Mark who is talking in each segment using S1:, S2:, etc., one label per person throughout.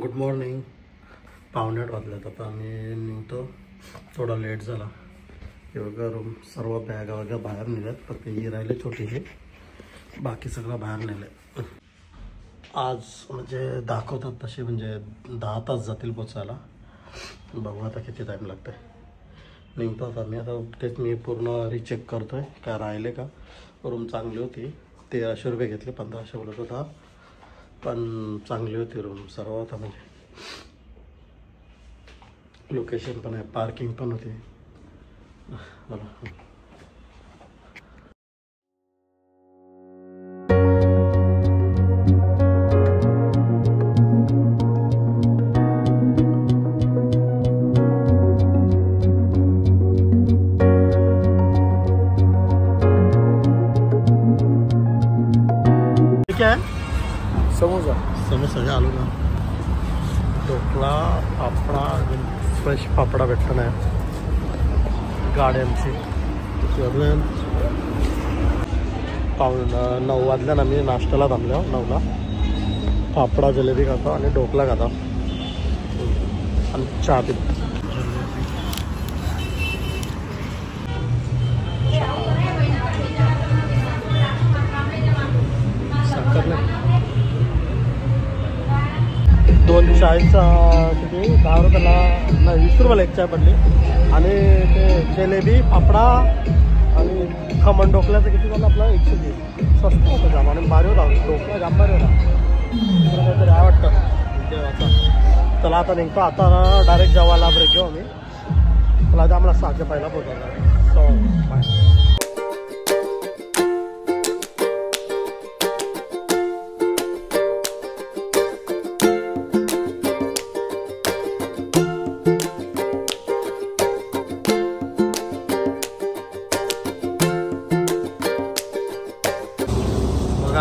S1: Good morning. 7:15 वाजल्यात. आता आम्ही निघतो. थोडा लेट झाला. हे बघा रूम सर्व बॅगा वगैरे बाहेर नेल्यात. फक्त ही राहिले छोटीशी, बाकी सगळं बाहेर नेलं. आज म्हणजे दाखवतात तसे म्हणजे 10 तास जातील पोचायला. बघू आता किती टाईम लागतं आहे. निघतो आता मी. आता तेच मी पूर्ण रिचेक करतो आहे काय राहिले का. रूम चांगली होती. 1300 रुपये घेतले, 1500 बोलत होता, पण चांगली होती रूम सर्व. होता म्हणजे लोकेशन पण आहे, पार्किंग पण होती. क्या है?
S2: समोसा.
S1: समोसा आलू ना. ढोकळा, फाफडा, फ्रेश फाफडा भेटतो ना गाड्यांची. 9 वाजल्या ना. मी नाश्त्याला थांबलो 9ला. फाफडा जलेबी खातो आणि ढोकळा खातो आणि चहा पितो. साखर नाही. 2 चायचा किती 10 रुपयाला नाही, 20 रुपयाला एक चाय पडली. आणि ते जलेबी, फाफडा आणि खमण ढोकल्याचं किती झालं आपलं 120. स्वस्त होतं जाम आणि भारी होता ढोकळा, जाम भारी होता. काहीतरी आहे वाटतं देवाचा. चला आता निघतो. आता डायरेक्ट जेवायला ब्रेक घेऊ आम्ही. मला आता आम्हाला 6च्या पहिला पोहोचवणार. सो बाय.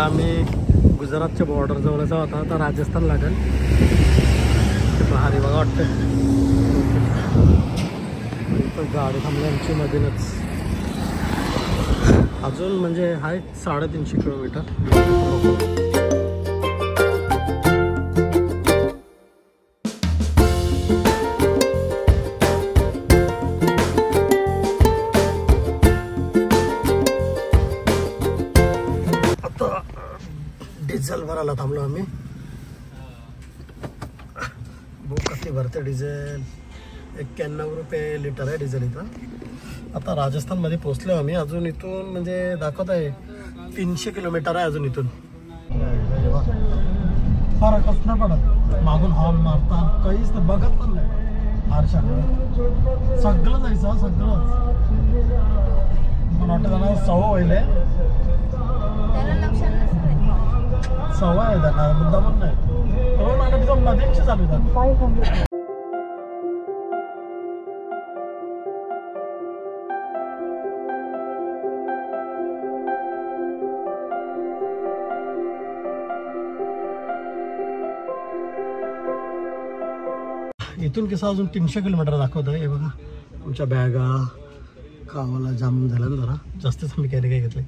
S1: आम्ही गुजरातच्या बॉर्डर जवळचा होता. आता राजस्थान लागेल. भारी बघा वाटतं. गाडी थांबली आमची मधूनच. अजून म्हणजे आहे 350 किलोमीटर. डिझेल भरायला थांबलो आम्ही. बुक किती भरते डिझेल? 91 रुपये लिटर आहे डिझेल इथं. आता राजस्थानमध्ये पोचलो आम्ही. अजून इथून म्हणजे दाखवत आहे 300 किलोमीटर आहे अजून इथून. फरकच नाही पडत. मागून हॉर्न मारतात, काहीच नाही, बघत पण नाही आरशा. सगळं जायचं, सगळंच. मला वाटतं त्यांना सवय व्हायला, सवय आहे त्यांना, मुद्दा पण नाही. रोड आणि तिथं नदींची चालू आहे. इथून कसं अजून 300 किलोमीटर दाखवत आहे. हे बघा आमच्या बॅगा खावाला जाम झाल्या ना. जरा जास्तच आम्ही काय घेतलं.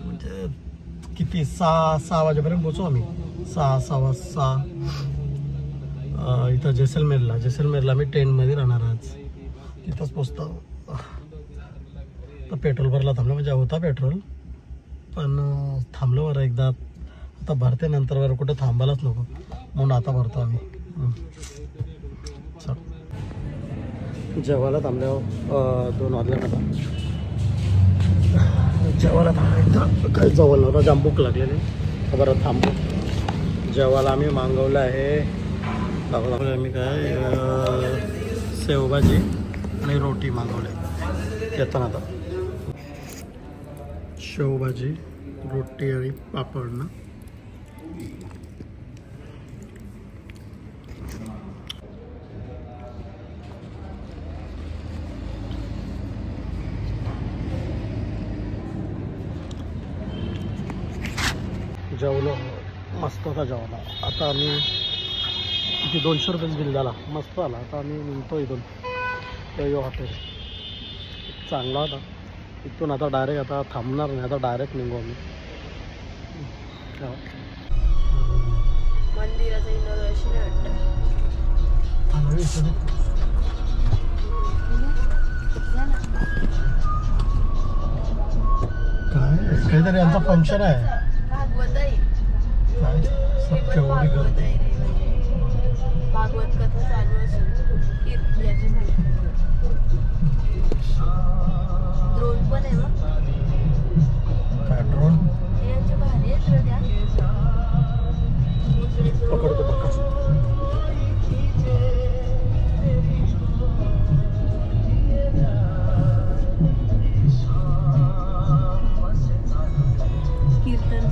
S1: म्हणजे किती 6 वाजेपर्यंत पोहोचू आम्ही. 6, 6:15 इथं जैसलमेरला मी टेंटमध्ये राहणार आज. तिथंच पोचतो. तर पेट्रोल भरला थांबलं म्हणजे होता पेट्रोल, पण थांबलो बरं एकदा. आता भरते नंतर बरं, कुठं थांबायलाच नको म्हणून आता भरतो आम्ही. जेवायला थांबल्यावर 2 वाजल्या आता. जेवायला थांबलं काही जवळ नव्हतं, जाम भूक लागलेली. बरं थांबू. जेवायला आम्ही मागवलं आहे. आम्ही काय शेवभाजी आणि रोटी मागवले येताना. आता शेवभाजी, रोटी आणि पापड ना. जेवलो मस्त होता जेवला. आता आम्ही किती 200 रुपये बिल झाला, मस्त आला. आता आम्ही निघतो इथून. यो हॉटेल चांगला होता. इथून आता डायरेक्ट आता थांबणार नाही, आता डायरेक्ट निघू आम्ही.
S3: मंदिराचं
S1: काय काहीतरी यांचा फंक्शन आहे काय केवढी गर्दी
S2: भागवत कथा चालू असेल ड्रोन पण आहे मग
S1: काय ड्रोन
S2: यांचे भारी आहेत त्या
S1: पकडतो पकड
S2: कीर्तन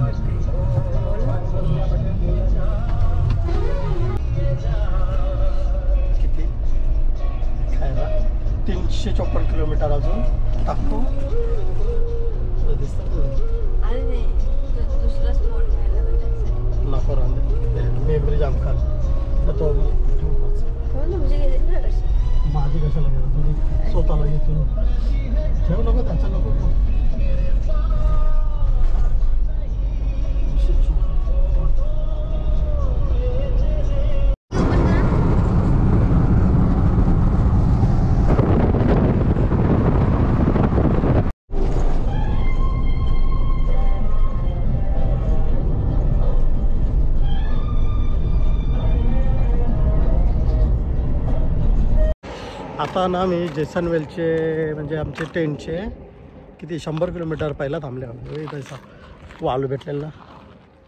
S1: किती खायला 354 किलोमीटर अजून टाकतो दिसतं
S2: अरे नाही दुसरा स्पॉट घ्यायला भेटायचा
S1: नको राहून मेमरी जाम खाल तर तो
S2: हो ना म्हणजे गेले ना रशी
S1: माझी कशाला गेला तुम्ही स्वतःला घेतो ठेव नको त्याचा नको आता ना मी जेसनवेलचे म्हणजे आमचे टेंटचे किती 100 किलोमीटर पहिला थांबले इथं वालू भेटलेला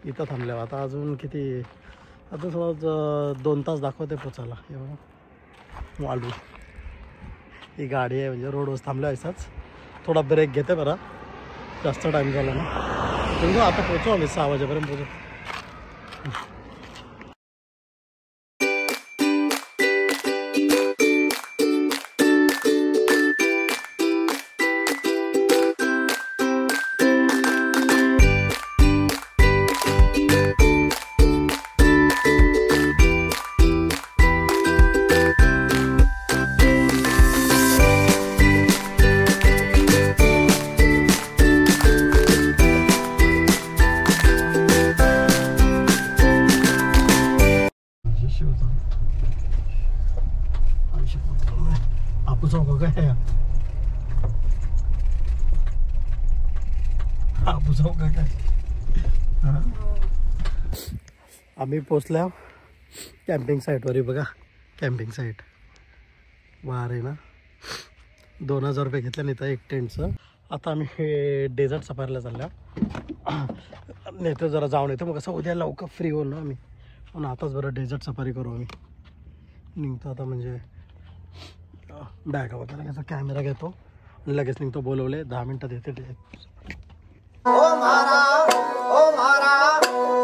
S1: इथं थांबले आता अजून किती अजून समज 2 तास दाखवते पोचायला एवढं वालू ही गाडी आहे म्हणजे रोडवर थांबल्या व्हायचाच थोडा ब्रेक घेते बरं जास्त टाईम झाला ना तुम्ही आता पोचू आम्ही 6 वाजेपर्यंत पोचू आम्ही पोचल्या कॅम्पिंग साईटवर बघा कॅम्पिंग साईट वार आहे ना 2000 रुपये घेतल्या नाही तर एक टेंटचं आता आम्ही हे डेझर्ट सफारीला चालल्या नाही तर जरा जाऊन येतो मग कसं उद्या लवकर फ्री होईल ना आम्ही म्हणून आताच बरं डेझर्ट सफारी करू आम्ही निघतो आता म्हणजे बॅग वगैरे घ्यायचा कॅमेरा घेतो आणि लगेच निघतो बोलवले 10 मिनटात येते
S3: ओ मारा ओ मारा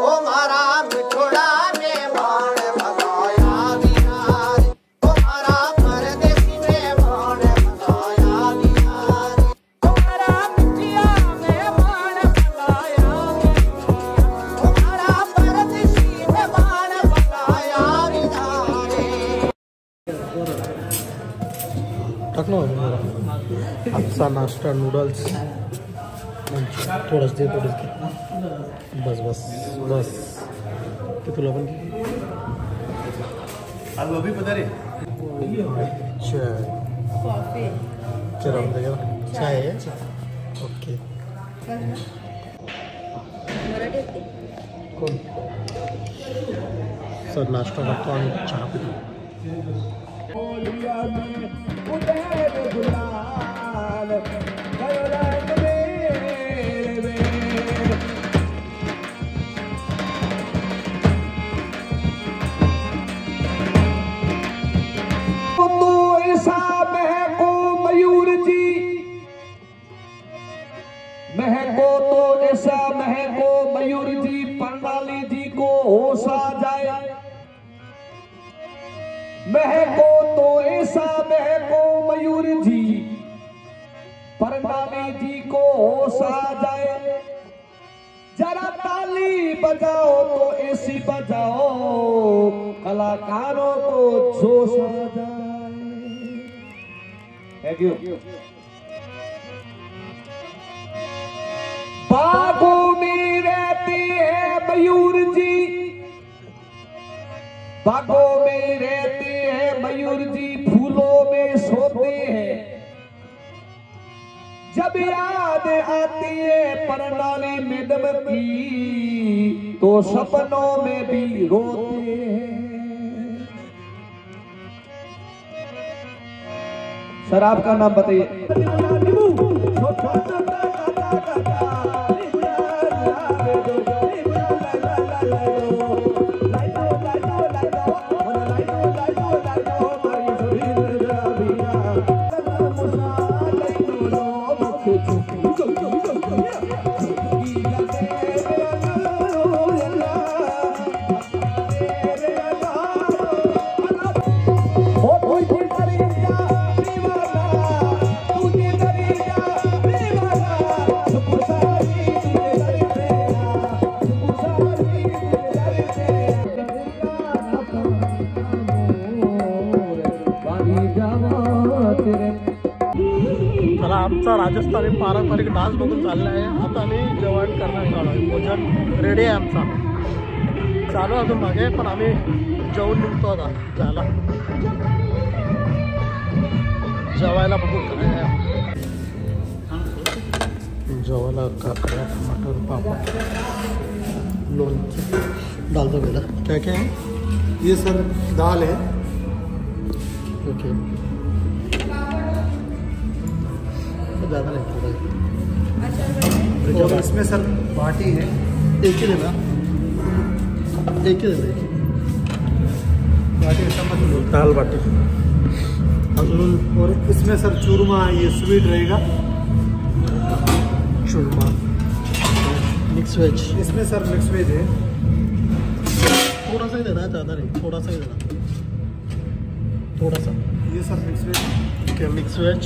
S3: ओ मारा मिठोडा ने बाण भगाया बिहारी ओ मारा परदेसी ने बाण भगाया बिहारी ओ मारा मिठिया ने बाण भगाया ओ मारा परदेसी ने बाण भगाया बिहारी
S1: टाक ना आजचा नाश्ता नूडल्स थोडंच दे थोडंच घे बस बस बस ते तुला पण
S3: आलू अभी पता रे
S1: चाय
S2: कॉफी
S1: चला चाय आहे ओके
S2: मराठी येते
S1: कोण सर नाश्ता करतो आणि चहा पितो
S4: महको तो ऐसा महको मयूर जी परनाली जी को होश आ जाए महको तो ऐसा महको मयूर जी परनाली जी को होश आ जाए जरा ताली बजाओ तो ऐसी बजाओ कलाकारों को जोश आ जाए थैंक यू बागों में रहते हैं मयूर जी बागों में रहते हैं मयूर जी, फूलों में सोते हैं। जब याद आती है प्रणाली मैडम की तो सपनों में भी रोते हैं। सर आपका नाम बताइए।
S1: चला आमचा राजस्थानी पारंपरिक डान्स बघून चालला आहे. आता आम्ही जेवण करणार आलो. भोजन रेडी आहे आमचा. चालू अजून मागे पण आम्ही जेवून निघतो आता जायला. जेवायला बघू काय जेवायला काकड्या टमाटर पापड लोणचं दाल वगैरह क्या क्या है.
S3: ये सर दाल है,
S1: ओके ज़्यादा नहीं थोड़ा
S3: और इसमें सर बाटी है।
S1: एक ही लेना, एक ही लेना.
S3: बाटी समझ
S1: दाल बाटी अजून
S3: और इसमें सर चूरमा, ये स्वीट रहेगा।
S1: चूरमा मिक्स वेज.
S3: इसमें सर मिक्स वेज है।
S1: थोड़ा सा ही देना, ज़्यादा नहीं, थोड़ा सा ही देना, थोड़ा सा.
S3: ये sir mix veg.
S1: Okay mix veg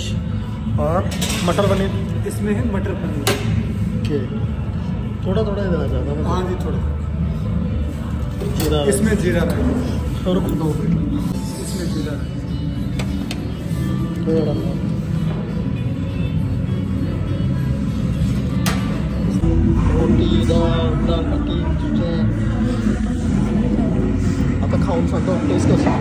S1: और मटर पनीर
S3: इसमें है मटर पनीर।
S1: ओके थोड़ा थोड़ा ही देना ज़्यादा.
S3: हाँ जी थोड़ा।
S1: जीरा
S3: इसमें जीरा रहेगा।
S1: और दो
S3: इसमें जीरा रहेगा।
S1: रोटी दाल बाटी आता खाऊन सांगतो टेस्ट कसं.